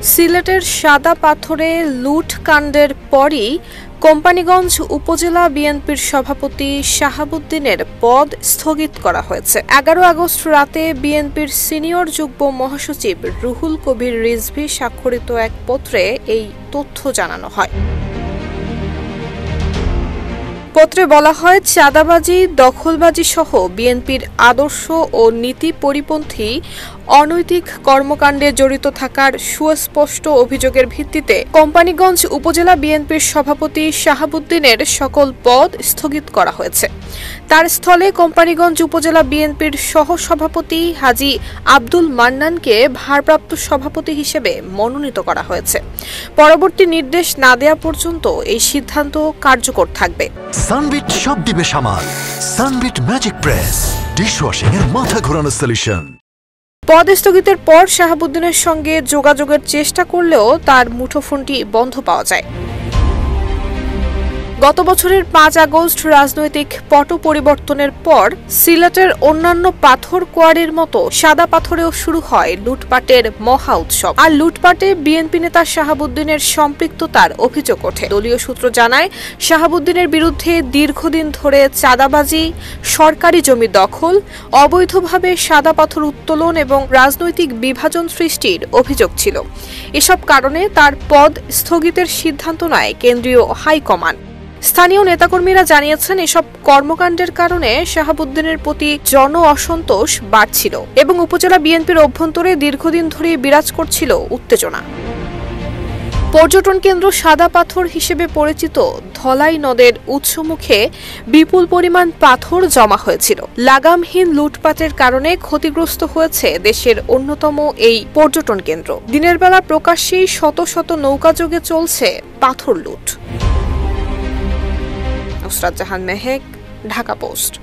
সিলেটের সাদা পাথরে লুটকাণ্ডের পরই কোম্পানীগঞ্জ উপজেলা বিএনপির সভাপতি শাহাবুদ্দিনের পদ স্থগিত করা হয়েছে। 11 আগস্ট রাতে বিএনপির সিনিয়র যুগ্ম মহাসচিব রুহুল কবির রিজভী স্বাক্ষরিত এক পত্রে এই তথ্য জানানো হয়। পত্রে বলা হয়, চাঁদাবাজি, দখলবাজি সহ বিএনপির আদর্শ ও নীতি পরিপন্থী অনৈতিক কর্মকাণ্ডে জড়িত থাকার সুস্পষ্ট অভিযোগের ভিত্তিতে কোম্পানীগঞ্জ উপজেলা বিএনপির সভাপতি শাহাবুদ্দিনের সকল পদ স্থগিত করা হয়েছে। তার স্থলে কোম্পানীগঞ্জ উপজেলা বিএনপির সহসভাপতি হাজী আব্দুল মান্নানকে ভারপ্রাপ্ত সভাপতি হিসেবে মনোনীত করা হয়েছে। পরবর্তী নির্দেশ না দেওয়া পর্যন্ত এই সিদ্ধান্ত কার্যকর থাকবে। সানবিট সব দিবে সামাল। সানবিট ম্যাজিক প্রেস ডিশওয়াশিং এর মাথা ঘোরানো সলিউশন। পদ স্থগিতের পর শাহাবুদ্দিনের সঙ্গে যোগাযোগের চেষ্টা করলেও তার মুঠোফোনটি বন্ধ পাওয়া যায়। গত বছরের 5 আগস্ট রাজনৈতিক পট পরিবর্তনের পর সিলেটের অন্যান্য পাথর কোয়ারির মতো সাদা পাথরেও শুরু হয় লুটপাটের মহা উৎসব। আর লুটপাটে বিএনপি নেতা শাহাবুদ্দিনের সম্পৃক্ততার অভিযোগ ওঠে। দলীয় সূত্র জানায়, শাহাবুদ্দিনের বিরুদ্ধে দীর্ঘদিন ধরে চাঁদাবাজি, সরকারি জমি দখল, অবৈধভাবে সাদা পাথর উত্তোলন এবং রাজনৈতিক বিভাজন সৃষ্টির অভিযোগ ছিল। এসব কারণে তার পদ স্থগিতের সিদ্ধান্ত নেয় কেন্দ্রীয় হাইকমান্ড। স্থানীয় নেতাকর্মীরা জানিয়েছেন, এসব কর্মকাণ্ডের কারণে শাহাবুদ্দিনের প্রতি জন অসন্তোষ বাড়ছিল এবং উপজেলা বিএনপির অভ্যন্তরে দীর্ঘদিন ধরে বিরাজ করছিল উত্তেজনা। পর্যটন কেন্দ্র সাদা পাথর হিসেবে পরিচিত ধলাই নদের উৎসমুখে বিপুল পরিমাণ পাথর জমা হয়েছিল। লাগামহীন লুটপাটের কারণে ক্ষতিগ্রস্ত হয়েছে দেশের অন্যতম এই পর্যটন কেন্দ্র। দিনের বেলা প্রকাশ্যেই শত শত নৌকাযোগে চলছে পাথর লুট। নুসরাত জাহান মেহেক, ঢাকা পোস্ট।